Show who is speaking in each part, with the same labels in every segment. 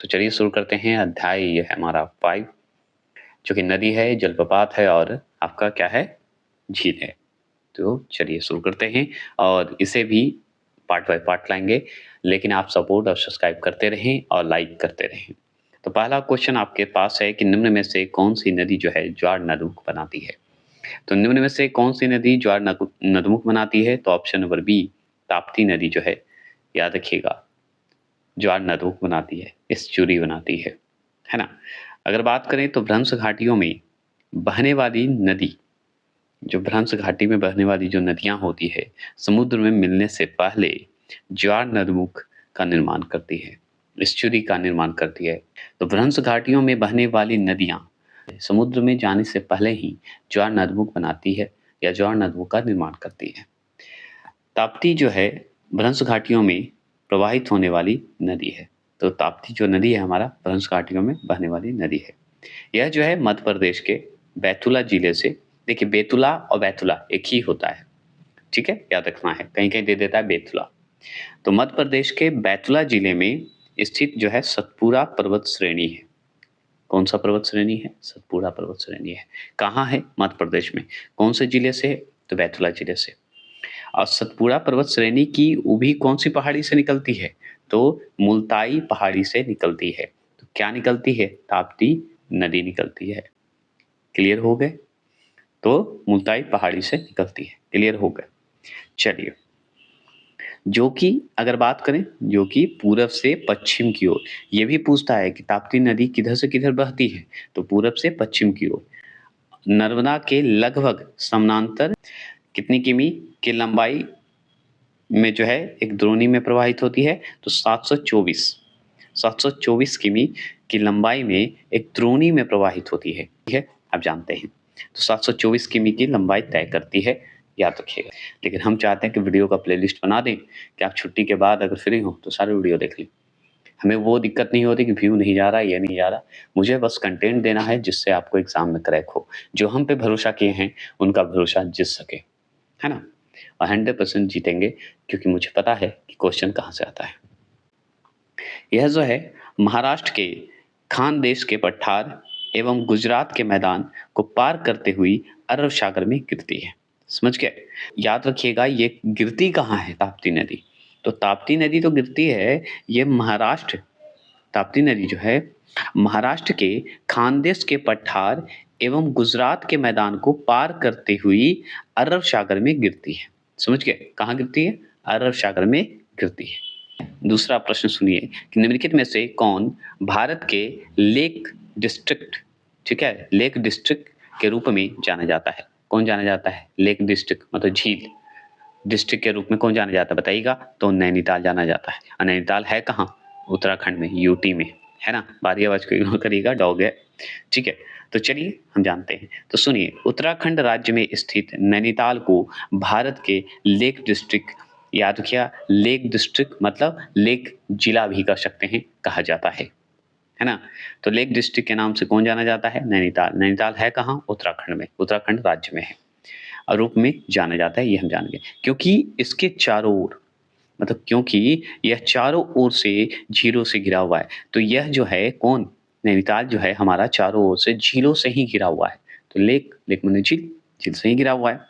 Speaker 1: तो चलिए शुरू करते हैं। अध्याय ये है हमारा 5, जो कि नदी है, जलप्रपात है और आपका क्या है, झील है। तो चलिए शुरू करते हैं और इसे भी पार्ट बाय पार्ट लाएंगे, लेकिन आप सपोर्ट और सब्सक्राइब करते रहें और लाइक करते रहें। तो पहला क्वेश्चन आपके पास है कि निम्न में से कौन सी नदी जो है ज्वार नदमुख बनाती है। तो निम्न में से कौन सी नदी ज्वार नदमुख बनाती है, तो ऑप्शन नंबर बी ताप्ती नदी जो है, याद रखिएगा, ज्वार नदमुख बनाती है, एस्चुरी बनाती है ना। अगर बात करें तो भ्रंश घाटियों में बहने वाली नदी, जो भ्रंश घाटी में बहने वाली जो नदियां होती है, समुद्र में मिलने से पहले ज्वार नदमुख का निर्माण करती है, एस्चुरी का निर्माण करती है। तो भ्रंश घाटियों में बहने वाली नदियां समुद्र में जाने से पहले ही ज्वार नदमुख बनाती है या ज्वार नदमुख का निर्माण करती है। ताप्ती जो है भ्रंश घाटियों में प्रवाहित होने वाली नदी है। तो ताप्ती जो नदी है हमारा भ्रंश घाटियों में बहने वाली नदी है। यह जो है मध्य प्रदेश के बैतूला जिले से, देखिए बैतूला और बैतूला एक ही होता है, ठीक है, याद रखना है, कहीं कहीं दे देता है बेतुला। तो मध्य प्रदेश के बैतूला जिले में स्थित जो है सतपुड़ा पर्वत श्रेणी है। कौन सा पर्वत श्रेणी है, सतपुड़ा पर्वत श्रेणी है। कहाँ है, मध्य प्रदेश में। कौन से जिले से, तो बैतूला जिले से। और सतपुड़ा पर्वत श्रेणी की उभी कौन सी पहाड़ी से निकलती है, तो मुल्ताई पहाड़ी से निकलती है। तो क्या निकलती है, ताप्ती नदी निकलती है। क्लियर हो गए। तो मुल्ताई पहाड़ी से निकलती है, क्लियर हो गए। चलिए, जो कि अगर बात करें, जो कि पूरब से पश्चिम की ओर, ये भी पूछता है कि ताप्ती नदी किधर से किधर बहती है, तो पूरब से पश्चिम की ओर नर्मदा के लगभग समानांतर कितनी किमी की लंबाई में जो है एक द्रोणी में प्रवाहित होती है, तो 724 किमी की लंबाई में एक द्रोणी में प्रवाहित होती है, ठीक है, आप जानते हैं। तो 724 किमी की लंबाई तय करती है, याद रखिएगा। लेकिन हम चाहते हैं कि वीडियो का प्लेलिस्ट बना दें कि आप छुट्टी के बाद अगर फ्री हो तो सारे वीडियो देख लें। हमें वो दिक्कत नहीं होती कि व्यू नहीं जा रहा, ये नहीं जा रहा। मुझे बस कंटेंट देना है जिससे आपको एग्जाम में क्रैक हो। जो हम पे भरोसा किए हैं उनका भरोसा जीत सके, है ना। और 100% जीतेंगे, क्योंकि मुझे पता है कि क्वेश्चन कहाँ से आता है। यह जो है महाराष्ट्र के खानदेश के पठार एवं गुजरात के मैदान को पार करते हुई अरब सागर में गिरती है। समझ गए। याद रखिएगा ये गिरती कहाँ है, ताप्ती नदी। तो ताप्ती नदी तो गिरती है, ये महाराष्ट्र, ताप्ती नदी जो है महाराष्ट्र के खानदेश के पठार एवं गुजरात के मैदान को पार करते हुई अरब सागर में गिरती है। समझ गए, कहाँ गिरती है, अरब सागर में गिरती है। दूसरा प्रश्न सुनिए कि निम्नलिखित में से कौन भारत के लेक डिस्ट्रिक्ट, ठीक है, लेक डिस्ट्रिक्ट के रूप में जाना जाता है। कौन जाना जाता है, लेक डिस्ट्रिक्ट मतलब झील डिस्ट्रिक्ट के रूप में कौन जाना जाता है बताइएगा, तो नैनीताल जाना जाता है। और नैनीताल है कहाँ, उत्तराखंड में, यूटी में, है ना। बारी आवाज को इग्नोर करिएगा, डॉग है, ठीक है। तो चलिए हम जानते हैं। तो सुनिए, उत्तराखंड राज्य में स्थित नैनीताल को भारत के लेक डिस्ट्रिक्ट, याद रखिए लेक डिस्ट्रिक्ट मतलब लेक जिला भी कर सकते हैं, कहा जाता है ना। तो लेक डिस्ट्रिक्ट के नाम से कौन जाना जाता है, नैनीताल। नैनीताल है कहाँ, उत्तराखंड में, उत्तराखंड राज्य में है, रूप में जाना जाता है, ये हम जान गए। क्योंकि इसके चारों ओर, मतलब क्योंकि यह चारों ओर से झीलों से घिरा हुआ है, तो यह जो है कौन, नैनीताल जो है हमारा चारों ओर से झीलों से ही घिरा हुआ है। तो लेक, लेक माने झील, झील से ही घिरा हुआ है।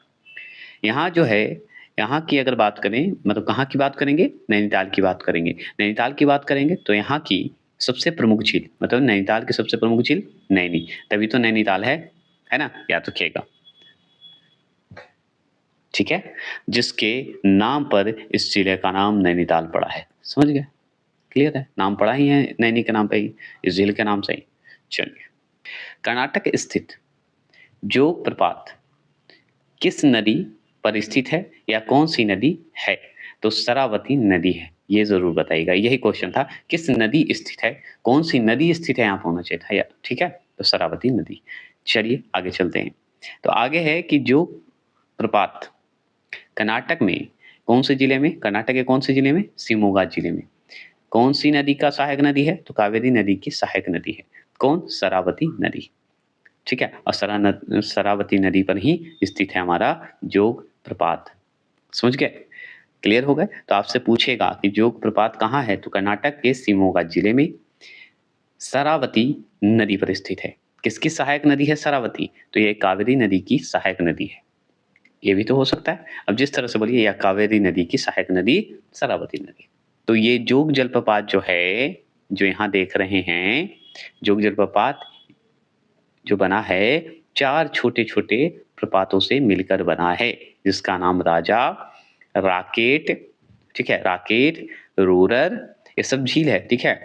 Speaker 1: यहाँ जो है, यहाँ की अगर बात करें, मतलब कहाँ की बात करेंगे, नैनीताल की बात करेंगे। नैनीताल की बात करेंगे तो यहाँ की सबसे प्रमुख झील, मतलब नैनीताल की सबसे प्रमुख झील नैनी, तभी तो नैनीताल है ना, याद रखिएगा, ठीक है, जिसके नाम पर इस जिले का नाम नैनीताल पड़ा है। समझ गए, क्लियर है, नाम पड़ा ही है नैनी के नाम पे ही, इस झील के नाम से ही। चलिए, कर्नाटक स्थित जो प्रपात किस नदी पर स्थित है या कौन सी नदी है, तो शरावती नदी है। ये जरूर बताइएगा, यही क्वेश्चन था, किस नदी स्थित है, कौन सी नदी स्थित है, यहाँ होना चाहिए था यार, ठीक है, तो शरावती नदी। चलिए आगे चलते हैं। तो आगे है कि जो प्रपात कर्नाटक में कौन से जिले में, कर्नाटक के कौन से जिले में, शिमोगा जिले में, कौन सी नदी का सहायक नदी है, तो कावेरी नदी की सहायक नदी है। कौन, शरावती नदी, ठीक है। और शरावती नदी पर ही स्थित है हमारा जोग प्रपात। समझ गए, क्लियर हो गए। तो आपसे पूछेगा कि जोग प्रपात कहाँ है, तो कर्नाटक के शिमोगा जिले में, शरावती नदी पर स्थित है। किसकी सहायक नदी है शरावती? तो ये कावेरी नदी की सहायक नदी है। ये भी तो हो सकता है। अब जिस तरह से बोलिए या कावेरी नदी की सहायक नदी शरावती नदी। तो ये जोग जलप्रपात जो है, जो यहाँ देख रहे हैं, जोग जलप्रपात जो बना है 4 छोटे-छोटे प्रपातों से मिलकर बना है, जिसका नाम राजा, राकेट, ठीक है? राकेट, रोरर ये सब झील है, ठीक है?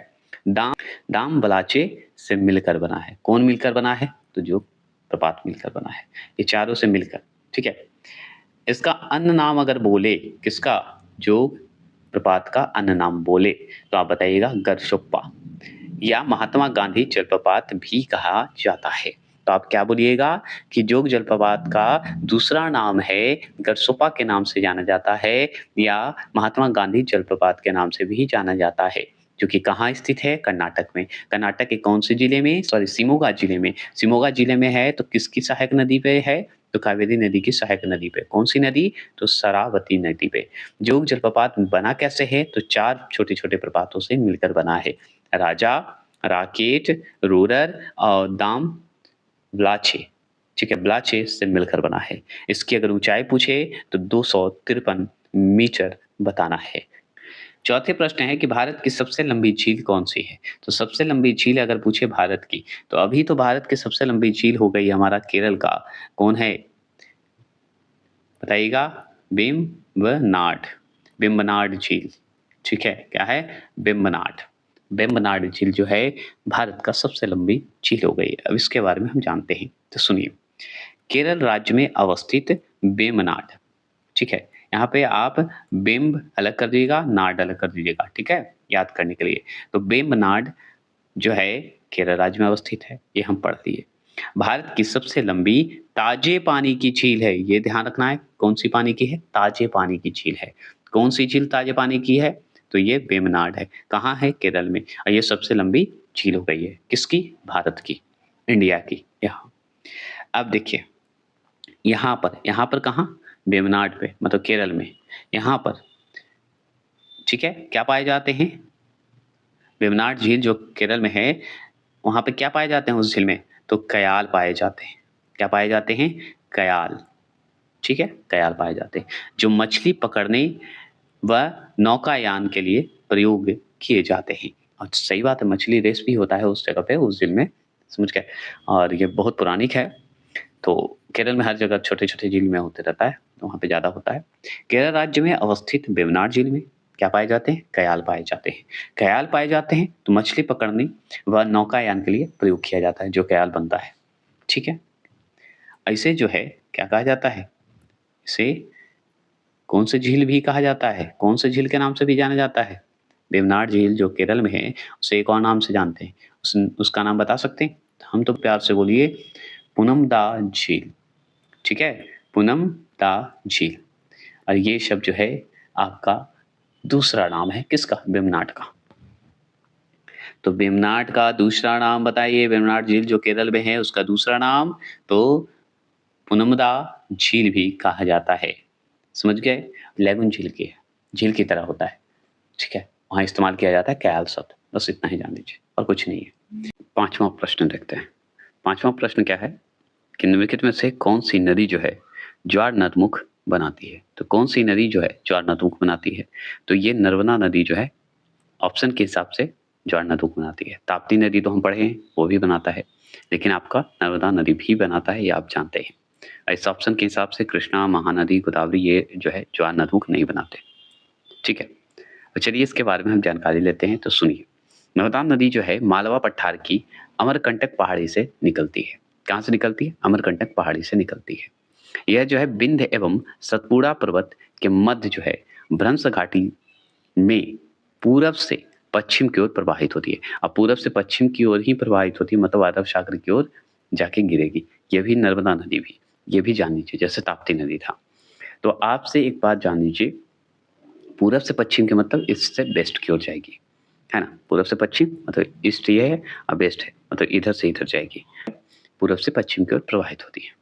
Speaker 1: दाम दाम बलाचे से मिलकर बना है। कौन मिलकर बना है? तो जो प्रपात मिलकर बना है। ये चारों से मिलकर, ठीक है? इसका अन्य नाम अगर बोले, किसका? जोग प्रपात का अन्य नाम बोले, तो आप बताइएगा गरशुप्पा या महात्मा गांधी जलप्रपात भी कहा जाता है। तो आप क्या बोलिएगा कि जोग जलप्रपात का दूसरा नाम है गरसोपा के नाम से जाना जाता है या महात्मा गांधी जलप्रपात के नाम से भी जाना जाता है, जो कि कहाँ स्थित है? कर्नाटक में। कर्नाटक के कौन से जिले में? सॉरी, शिमोगा जिले में। शिमोगा जिले में है तो किसकी सहायक नदी पे है? तो कावेरी नदी की सहायक नदी पे। कौन सी नदी? तो शरावती नदी पे। जोग जलप्रपात बना कैसे है? तो 4 छोटे-छोटे प्रपातों से मिलकर बना है। राजा, राकेट, रूरर और दाम ब्लाचे, ठीक है? ब्लाचे से मिलकर बना है। इसकी अगर ऊंचाई पूछे तो 253 मीटर बताना है। चौथे प्रश्न है कि भारत की सबसे लंबी झील कौन सी है? तो सबसे लंबी झील अगर पूछे भारत की, तो अभी तो भारत की सबसे लंबी झील हो गई हमारा केरल का। कौन है? बताइएगा। वेम्बनाड, वेम्बनाड झील, ठीक है? क्या है? वेम्बनाड। वेम्बनाड झील जो है भारत का सबसे लंबी झील हो गई है। अब इसके बारे में हम जानते हैं, तो सुनिए। केरल राज्य में अवस्थित वेम्बनाड, ठीक है? यहाँ पे आप वेम्ब अलग कर दीजिएगा, नाड अलग कर दीजिएगा, ठीक है? याद करने के लिए। तो वेम्बनाड जो है केरल राज्य में अवस्थित है, ये हम पढ़ लिए। भारत की सबसे लंबी ताजे पानी की झील है, ये ध्यान रखना है। कौन सी पानी की है? ताजे पानी की झील है। कौन सी झील ताजे पानी की है? तो ये वेम्बनाड है। कहाँ है? केरल में। और ये सबसे लंबी झील हो गई है। किसकी? भारत की, इंडिया की। यहाँ अब देखिए, यहाँ पर कहाँ? वेम्बनाड पे, मतलब केरल में। यहाँ पर, ठीक है, क्या पाए जाते हैं? वेम्बनाड झील जो केरल में है, वहाँ पे क्या पाए जाते हैं उस झील में? तो कयाल पाए जाते हैं। क्या पाए जाते हैं? कयाल, ठीक है? कयाल पाए जाते हैं, जो मछली पकड़ने व नौकायान के लिए प्रयोग किए जाते हैं। और सही बात है, मछली रेस भी होता है उस जगह पे, उस झील में, समझ गए? और ये बहुत पौराणिक है। तो केरल में हर जगह छोटे-छोटे झील में होते रहता है, तो वहाँ पे ज़्यादा होता है। केरल राज्य में अवस्थित वेम्बनाड झील में क्या पाए जाते हैं? कयाल पाए जाते हैं। कयाल पाए जाते हैं तो मछली पकड़ने व नौकायान के लिए प्रयोग किया जाता है, जो कयाल बनता है, ठीक है? इसे जो है क्या कहा जाता है? इसे कौन सी झील भी कहा जाता है? कौन से झील के नाम से भी जाना जाता है? वेम्बनाड झील जो केरल में है, उसे एक और नाम से जानते हैं। उसका नाम बता सकते हैं? तो हम तो प्यार से बोलिए पुनमदा झील, ठीक है? पुनमदा झील। और ये शब्द जो है आपका दूसरा नाम है किसका? वेम्बनाड का। तो वेम्बनाड का दूसरा नाम बताइए। वेम्बनाड झील जो केरल में है उसका दूसरा नाम तो पुनमदा झील भी कहा जाता है। समझ गए? लेगुन झील की तरह होता है, ठीक है? वहाँ इस्तेमाल किया जाता है कयाल शब्द। बस इतना ही जान लीजिए और कुछ नहीं है। 5वां प्रश्न देखते हैं। 5वां प्रश्न क्या है कि निम्नलिखित में से कौन सी नदी जो है ज्वार नदमुख बनाती है? तो कौन सी नदी जो है ज्वार नदमुख बनाती है? तो ये नर्मदा नदी जो है ऑप्शन के हिसाब से ज्वार नदमुख बनाती है। ताप्ती नदी तो हम पढ़े हैं, वो भी बनाता है, लेकिन आपका नर्मदा नदी भी बनाता है, ये आप जानते हैं। इस ऑप्शन के हिसाब से कृष्णा, महानदी, गोदावरी ये जो है ज्वार नदमुख नहीं बनाते, ठीक है? तो चलिए इसके बारे में हम जानकारी लेते हैं, तो सुनिए। नर्मदा नदी जो है मालवा पठार की अमरकंटक पहाड़ी से निकलती है। कहाँ से निकलती है? अमरकंटक पहाड़ी से निकलती है। यह जो है विंध्य एवं सतपुड़ा पर्वत के मध्य जो है भ्रंश घाटी में पूरब से पश्चिम की ओर प्रवाहित होती है। अब पूरब से पश्चिम की ओर ही प्रवाहित होती है, मतलब अरब सागर की ओर जाके गिरेगी। ये भी नर्मदा नदी भी, ये भी जान लीजिए, जैसे ताप्ती नदी था। तो आपसे एक बात जान लीजिए, पूरब से पश्चिम के मतलब ईस्ट से वेस्ट की ओर जाएगी, है ना? पूरब से पश्चिम मतलब ईस्ट ये है और वेस्ट है, मतलब इधर से इधर जाएगी। पूरब से पश्चिम की ओर प्रवाहित होती है,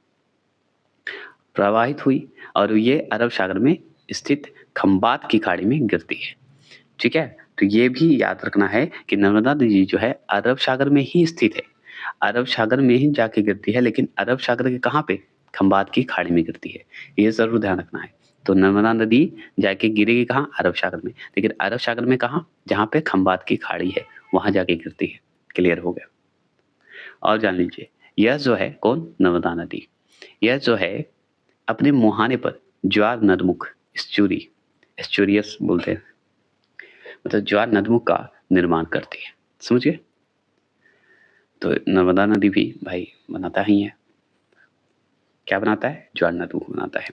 Speaker 1: प्रवाहित हुई और ये अरब सागर में स्थित खंबात की खाड़ी में गिरती है, ठीक है? तो ये भी याद रखना है कि नर्मदा नदी जो है अरब सागर में ही स्थित है, अरब सागर में ही जाके गिरती है, लेकिन अरब सागर के कहाँ पे, खंबात की खाड़ी में गिरती है, ये जरूर ध्यान रखना है। तो नर्मदा नदी जाके गिरेगी कहाँ, अरब सागर में, लेकिन अरब सागर में कहाँ, जहाँ पे खंबात की खाड़ी है वहां जाके गिरती है। क्लियर हो गया। और जान लीजिए यह जो है कौन, नर्मदा नदी, यह जो है अपने मुहाने पर ज्वार नदमुख एस्चुरी, एस्चुरियस बोलते हैं, मतलब ज्वार नदमुख का निर्माण करती है। समझ गए। तो नर्मदा नदी भी भाई बनाता ही है, क्या बनाता है, ज्वार नदमुख बनाता है।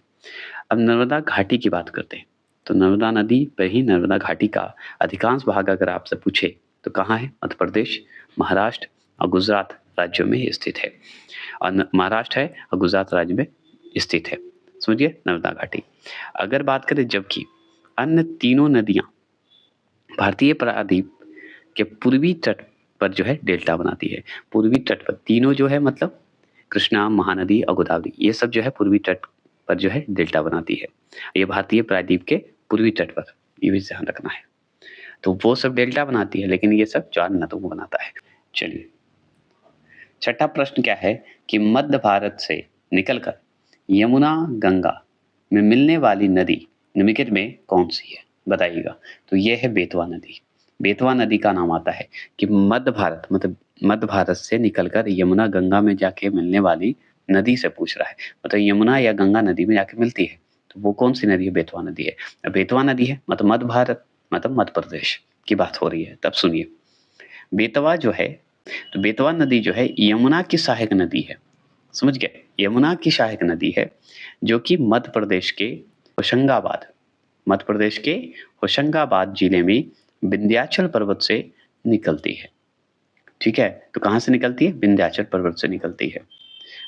Speaker 1: अब नर्मदा घाटी की बात करते हैं। तो नर्मदा नदी पर ही, नर्मदा घाटी का अधिकांश भाग अगर आपसे पूछे तो कहाँ है, मध्य प्रदेश, महाराष्ट्र और गुजरात राज्यों में स्थित है। और महाराष्ट्र है और गुजरात राज्य में स्थित है। समझिए नर्मदा घाटी। अगर बात करें जबकि अन्य तीनों नदियां भारतीय प्रायद्वीप के पूर्वी तट पर जो है डेल्टा बनाती है। पूर्वी तट पर तीनों जो है मतलब कृष्णा, महानदी और गोदावरी, ये सब जो है पूर्वी तट पर जो है डेल्टा बनाती है। ये भारतीय प्रायद्वीप के पूर्वी तट पर, ये भी ध्यान रखना है। तो वो सब डेल्टा बनाती है, लेकिन ये सब ज्वार नदों को बनाता है। चलिए छठा प्रश्न क्या है कि मध्य भारत से निकलकर यमुना गंगा में मिलने वाली नदी निम्नलिखित में कौन सी है, बताइएगा। तो ये है बेतवा नदी। बेतवा नदी का नाम आता है कि मध्य भारत, मतलब मध्य भारत से निकलकर यमुना गंगा में जाके मिलने वाली नदी से पूछ रहा है, मतलब यमुना या गंगा नदी में जाके मिलती है, तो वो कौन सी नदी है, बेतवा नदी है। बेतवा नदी है मतलब मध्य भारत, मतलब मध्य प्रदेश की बात हो रही है। तब सुनिए, बेतवा जो है, तो बेतवा नदी जो है यमुना की सहायक नदी है। समझ गए, यमुना की सहायक नदी है जो कि मध्य प्रदेश के होशंगाबाद, मध्य प्रदेश के होशंगाबाद जिले में विंध्याचल पर्वत से निकलती है। ठीक है, तो कहाँ से निकलती है, विंध्याचल पर्वत से निकलती है।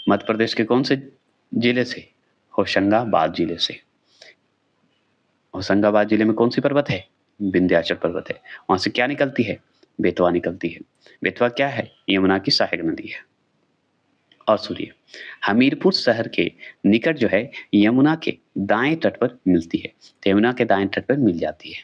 Speaker 1: मध्य प्रदेश के कौन से जिले से, होशंगाबाद जिले से। होशंगाबाद जिले में कौन सी पर्वत है, विंध्याचल पर्वत है। वहां से क्या निकलती है, बेतवा निकलती है। बेतवा क्या है, यमुना की सहायक नदी है। और सुनिए, हमीरपुर शहर के निकट जो है यमुना के दाएं तट पर मिलती है, तो यमुना के दाएं तट पर मिल जाती है।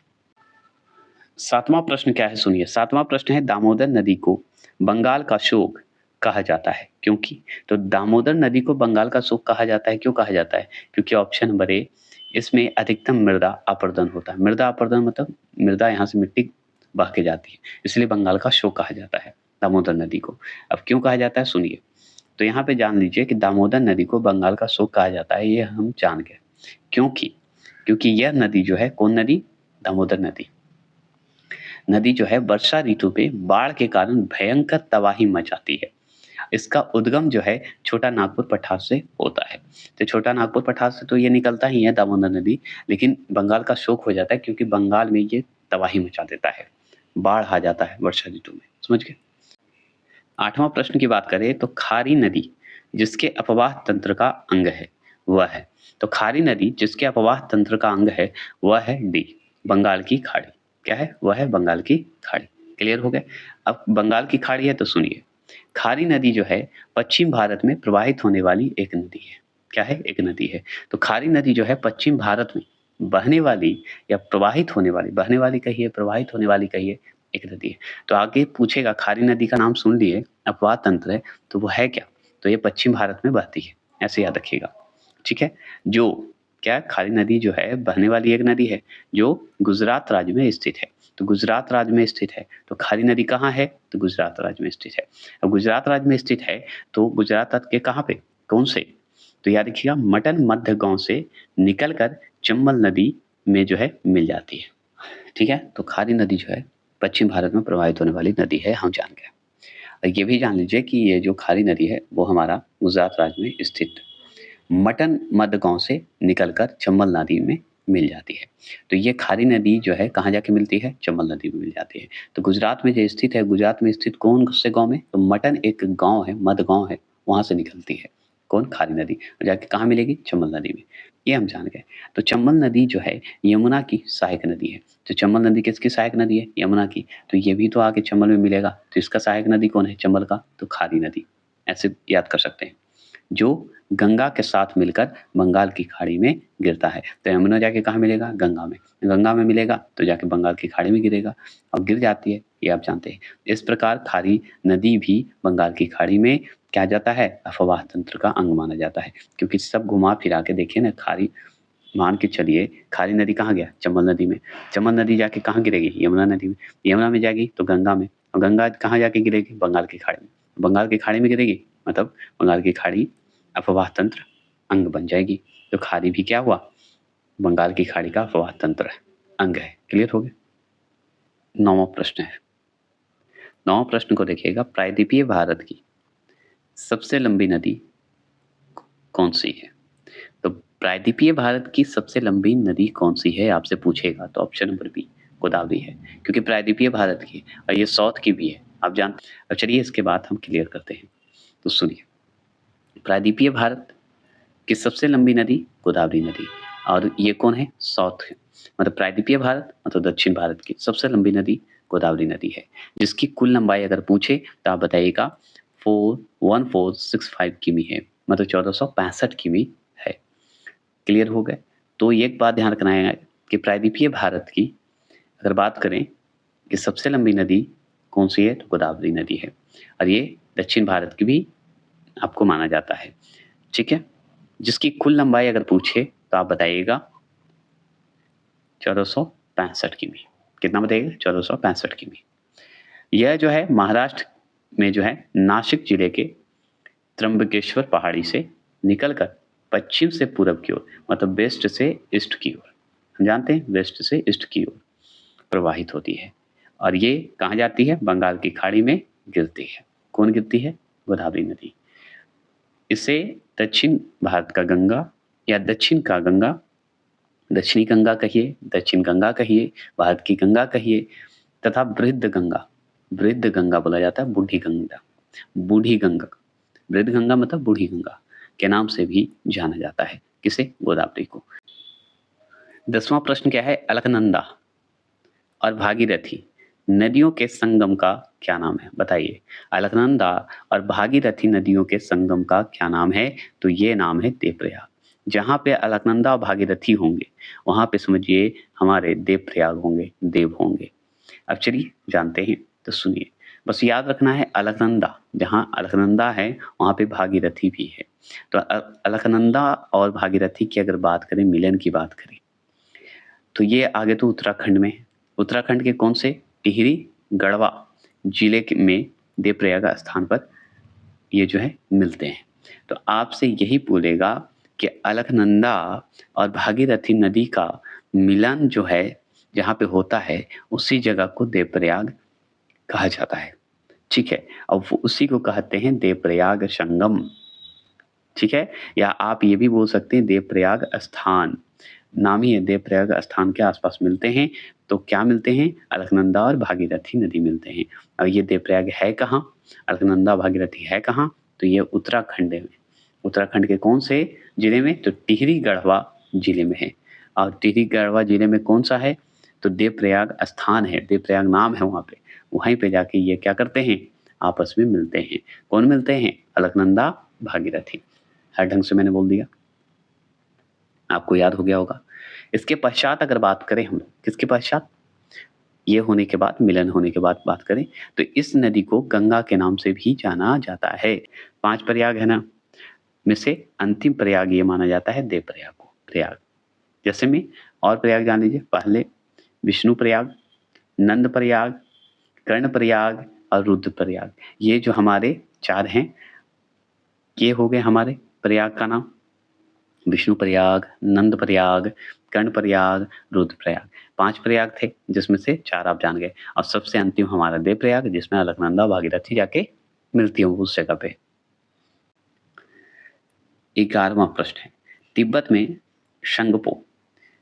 Speaker 1: सातवां प्रश्न क्या है, सुनिए। सातवां प्रश्न है दामोदर नदी को बंगाल का शोक कहा जाता है क्योंकि, तो दामोदर नदी को बंगाल का शोक कहा जाता है, क्यों कहा जाता है, क्योंकि ऑप्शन नंबर ए, इसमें अधिकतम मृदा अपरदन होता है। मृदा अपरदन मतलब मृदा यहाँ से मिट्टी बह के जाती है, इसलिए बंगाल का शोक कहा जाता है दामोदर नदी को। अब क्यों कहा जाता है सुनिए। तो यहाँ पे जान लीजिए कि दामोदर नदी को बंगाल का शोक कहा जाता है, ये हम जान गए। क्योंकि क्योंकि यह नदी जो है, कौन नदी, दामोदर नदी, नदी जो है वर्षा ऋतु में बाढ़ के कारण भयंकर तबाही मचाती है। इसका उद्गम जो है छोटा नागपुर पठार से होता है। तो छोटा नागपुर पठार से तो ये निकलता ही है दामोदर नदी, लेकिन बंगाल का शोक हो जाता है क्योंकि बंगाल में ये तबाही मचा देता है, बाढ़ आ जाता है वर्षा ऋतु में। समझ गए। आठवां प्रश्न की बात करें तो खारी नदी जिसके अपवाह तंत्र का अंग है वह है, तो खारी नदी जिसके अपवाह तंत्र का अंग है वह है डी, बंगाल की खाड़ी। क्या है, वह है बंगाल की खाड़ी। क्लियर हो गया। अब बंगाल की खाड़ी है तो सुनिए, खारी नदी जो है पश्चिम भारत में प्रवाहित होने वाली एक नदी है। क्या है, एक नदी है। तो खारी नदी जो है पश्चिम भारत में बहने वाली या प्रवाहित होने वाली, बहने वाली कहिए, प्रवाहित होने वाली कहिए, एक नदी है। तो आगे पूछेगा, खारी नदी का नाम सुन लिए, अपवाह तंत्र है, तो वो है क्या, तो ये पश्चिम भारत में बहती है, ऐसे याद रखिएगा। ठीक है। जो क्या, खारी नदी जो है बहने वाली एक नदी है जो गुजरात राज्य में स्थित है। तो गुजरात राज्य में स्थित है, तो खारी नदी कहाँ है, तो गुजरात राज्य में स्थित है। अब गुजरात राज्य में स्थित है तो गुजरात राज्य के कहाँ पे, कौन से, तो याद रखिएगा मटन मध्य गांव से निकलकर चंबल नदी में जो है मिल जाती है। ठीक है, तो खारी नदी जो है पश्चिम भारत में प्रवाहित होने वाली नदी है, हम जान गए। ये भी जान लीजिए कि ये जो खारी नदी है वो हमारा गुजरात राज्य में स्थित मटन मध्य गांव से निकलकर चंबल नदी में मिल जाती है। तो ये खारी नदी जो है कहाँ जाके मिलती है, चंबल नदी में मिल जाती है। तो गुजरात में जो स्थित है, गुजरात में स्थित कौन से गांव में, तो मटन एक गांव है, मध्य गांव है, वहां से निकलती है कौन, खारी नदी, जाके कहाँ मिलेगी, चंबल नदी में। ये हम जान गए। तो चंबल नदी जो है यमुना की सहायक नदी है। तो चंबल नदी किसकी सहायक नदी है, यमुना की। तो ये भी तो आके चंबल में मिलेगा, तो इसका सहायक नदी कौन है, चंबल का, तो खारी नदी, ऐसे याद कर सकते हैं। जो गंगा के साथ मिलकर बंगाल की खाड़ी में गिरता है। तो यमुना जाके कहाँ मिलेगा? गंगा में। गंगा में मिलेगा तो जाके बंगाल की खाड़ी में गिरेगा और गिर जाती है, ये आप जानते हैं। इस प्रकार खारी नदी भी बंगाल की खाड़ी में क्या जाता है? अफवाह तंत्र का अंग माना जाता है, क्योंकि सब घुमा फिरा के देखिए ना, खारी मान के चलिए खारी नदी कहाँ गया? चंबल नदी में। चंबल नदी जाके कहाँ गिरेगी? यमुना नदी में। यमुना में जाएगी तो गंगा में, और गंगा कहाँ जाके गिरेगी? बंगाल की खाड़ी में। बंगाल की खाड़ी में गिरेगी मतलब बंगाल की खाड़ी अफवाह तंत्र अंग बन जाएगी। तो खारी भी क्या हुआ? बंगाल की खाड़ी का अफवाह तंत्र अंग है। क्लियर हो गया? 9वां प्रश्न है। 9वां प्रश्न को देखिएगा, प्रायद्वीपीय भारत की सबसे लंबी नदी कौन सी है? तो प्रायद्वीपीय भारत की सबसे लंबी नदी कौन सी है आपसे पूछेगा, तो ऑप्शन नंबर बी गोदावरी है, क्योंकि प्रायद्वीपीय भारत की है और ये साउथ की भी है, आप जानते हैं। अब चलिए इसके बाद हम क्लियर करते हैं। तो सुनिए, प्रायद्वीपीय भारत की सबसे लंबी नदी गोदावरी नदी, और ये कौन है? साउथ है, मतलब प्रायद्वीपीय भारत मतलब दक्षिण भारत की सबसे लंबी नदी गोदावरी नदी है, जिसकी कुल लंबाई अगर पूछे तो आप बताइएगा 1465 किमी है, मतलब 1465 किमी है। क्लियर हो गए? तो एक बात ध्यान रखना है कि प्रायद्वीपीय भारत की अगर बात करें कि सबसे लंबी नदी कौन सी है, तो गोदावरी नदी है, और ये दक्षिण भारत की भी आपको माना जाता है। ठीक है, जिसकी कुल लंबाई अगर पूछे तो आप बताइएगा 1465 किमी। कितना बताइएगा? 1465 किमी। यह जो है महाराष्ट्र में जो है नासिक जिले के त्र्यंबकेश्वर पहाड़ी से निकलकर पश्चिम से पूरब की ओर, मतलब वेस्ट से ईस्ट की ओर, हम जानते हैं वेस्ट से ईस्ट की ओर प्रवाहित होती है, और ये कहाँ जाती है? बंगाल की खाड़ी में गिरती है। कौन गिरती है? गोदावरी नदी। इसे दक्षिण भारत का गंगा या दक्षिण का गंगा, दक्षिणी गंगा कहिए, दक्षिण गंगा कहिए, भारत की गंगा कहिए, तथा वृद्ध गंगा बोला जाता है, बूढ़ी गंगा, बूढ़ी गंगा, वृद्ध गंगा मतलब बूढ़ी गंगा के नाम से भी जाना जाता है। किसे? गोदावरी को। 10वां प्रश्न क्या है? अलकनंदा और भागीरथी नदियों के संगम का क्या नाम है? बताइए। अलकनंदा और भागीरथी नदियों के संगम का क्या नाम है? तो ये नाम है देवप्रयाग। जहाँ पे अलकनंदा और भागीरथी होंगे वहाँ पे समझिए हमारे देवप्रयाग होंगे, देव होंगे। अब चलिए जानते हैं, तो सुनिए, बस याद रखना है अलकनंदा, जहाँ अलकनंदा है वहाँ पे भागीरथी भी है। तो अलकनंदा और भागीरथी की अगर बात करें, मिलन की बात करें, तो ये आगे तो उत्तराखंड में है। उत्तराखंड के कौन से? टिहरी गढ़वा जिले में देवप्रयाग स्थान पर ये जो है मिलते हैं। तो आपसे यही बोलेगा कि अलकनंदा और भागीरथी नदी का मिलन जो है जहाँ पे होता है उसी जगह को देवप्रयाग कहा जाता है। ठीक है, और वो उसी को कहते हैं देवप्रयाग संगम। ठीक है, या आप ये भी बोल सकते हैं देवप्रयाग स्थान, नाम ही है देवप्रयाग स्थान के आसपास मिलते हैं। तो क्या मिलते हैं? अलकनंदा और भागीरथी नदी मिलते हैं। और ये देवप्रयाग है कहाँ? अलकनंदा भागीरथी है कहाँ? तो ये उत्तराखंड में। उत्तराखंड के कौन से जिले में? तो टिहरी गढ़वा जिले में है। और टिहरी गढ़वा जिले में कौन सा है? तो देवप्रयाग स्थान है, देवप्रयाग नाम है वहाँ पे। वहीं पे जाके ये क्या करते हैं? आपस में मिलते हैं। कौन मिलते हैं? अलकनंदा भागीरथी। हर ढंग से मैंने बोल दिया, आपको याद हो गया होगा। इसके पश्चात अगर बात करें हम लोग, किसके पश्चात? ये होने के बाद, मिलन होने के बाद बात करें, तो इस नदी को गंगा के नाम से भी जाना जाता है। 5 प्रयाग है ना, में से अंतिम प्रयाग ये माना जाता है देवप्रयाग को। प्रयाग जैसे में और प्रयाग जान लीजिए, पहले विष्णु प्रयाग, नंद प्रयाग, कर्ण प्रयाग और रुद्र प्रयाग। ये जो हमारे 4 हैं, ये हो गए हमारे प्रयाग का नाम। विष्णु प्रयाग, नंद प्रयाग, कर्ण प्रयाग, रुद्र प्रयाग। 5 प्रयाग थे जिसमें से 4 आप जान गए, और सबसे अंतिम हमारा देव प्रयाग जिसमें अलकनंदा भागीरथी जाके मिलती है उस जगह पे। 11वां प्रश्न है, तिब्बत में शंगपो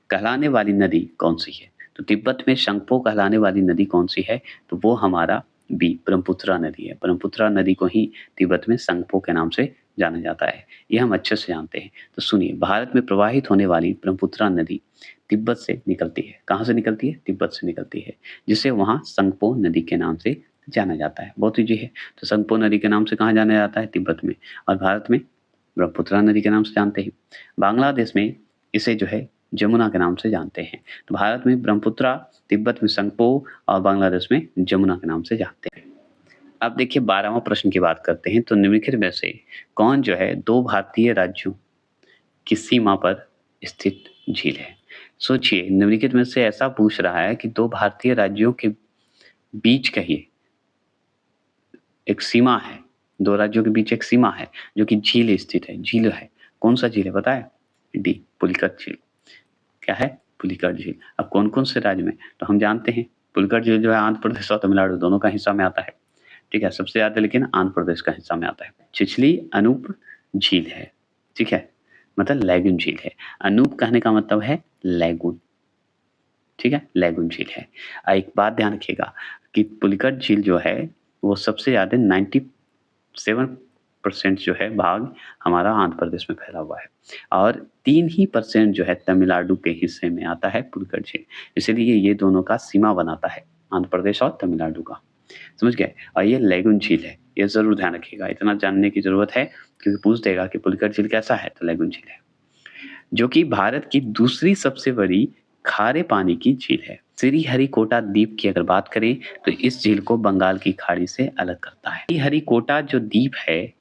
Speaker 1: कहलाने वाली नदी कौन सी है? तो तिब्बत में शंगपो कहलाने वाली नदी कौन सी है? तो वो हमारा बी ब्रह्मपुत्रा नदी है। ब्रह्मपुत्रा नदी को ही तिब्बत में शंगपो के नाम से जाना जाता है। ये हम अच्छे से जानते हैं। तो सुनिए, भारत में प्रवाहित होने वाली ब्रह्मपुत्रा नदी तिब्बत से निकलती है। कहाँ से निकलती है? तिब्बत से निकलती है, जिसे वहाँ शंगपो नदी के नाम से जाना जाता है। बहुत ईजी है। तो शंगपो नदी के नाम से कहाँ जाना जाता है? तिब्बत में। और भारत में ब्रह्मपुत्रा नदी के नाम से जानते हैं। बांग्लादेश में इसे जो है जमुना के नाम से जानते हैं। तो भारत में ब्रह्मपुत्रा, तिब्बत में संगपो और बांग्लादेश में जमुना के नाम से जानते हैं। अब देखिए 12वां प्रश्न की बात करते हैं। तो निम्नलिखित में से कौन जो है 2 भारतीय राज्यों की सीमा पर स्थित झील है? सोचिए, निम्नलिखित में से ऐसा पूछ रहा है कि 2 भारतीय राज्यों के बीच का ही एक सीमा है, 2 राज्यों के बीच एक सीमा है जो कि झील स्थित है, झील है। कौन-सा झील है पता है? डी, पुलिकट झील। क्या है? पुलिकट झील। अब कौन-कौन से राज्य में? तो हम जानते हैं पुलिकट झील जो है आंध्र प्रदेश और तमिलनाडु दोनों का हिस्सा में आता है। ठीक है? सबसे ज़्यादा लेकिन आंध्र प्रदेश का हिस्सा में आता है। छिछली अनूप झील है। ठीक है? मतलब लैगून झील है। अनूप कहने का मतलब है लैगून। ठीक है? लैगून झील है। एक बात ध्यान रखिएगा कि पुलिकट झील जो है वो सबसे ज़्यादा 97% जो है भाग हमारा आंध्र प्रदेश में फैला हुआ है और 3 ही % जो है तमिलनाडु के हिस्से में आता है पुलिकट झील। इसीलिए ये दोनों का सीमा बनाता है, आंध्र प्रदेश और तमिलनाडु का। समझ गए? और ये लैगून झील है, ये ज़रूर ध्यान रखिएगा, इतना जानने की ज़रूरत है क्योंकि पूछ देगा कि पुलिकट झील कैसा है? तो लैगून झील है, जो कि भारत की दूसरी सबसे बड़ी खारे पानी की झील है। श्रीहरिकोटा द्वीप की अगर बात करें तो इस झील को बंगाल की खाड़ी से अलग करता है। श्रीहरिकोटा जो द्वीप है,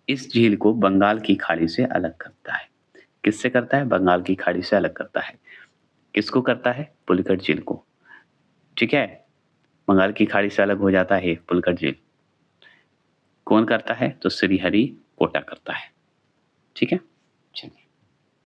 Speaker 1: इस झील को बंगाल की खाड़ी से अलग करता है। किससे करता है? बंगाल की खाड़ी से अलग करता है। किसको करता है? पुलिकट झील को। ठीक है? बंगाल की खाड़ी से अलग हो जाता है पुलिकट झील। कौन करता है? तो श्रीहरिकोटा करता है। ठीक है?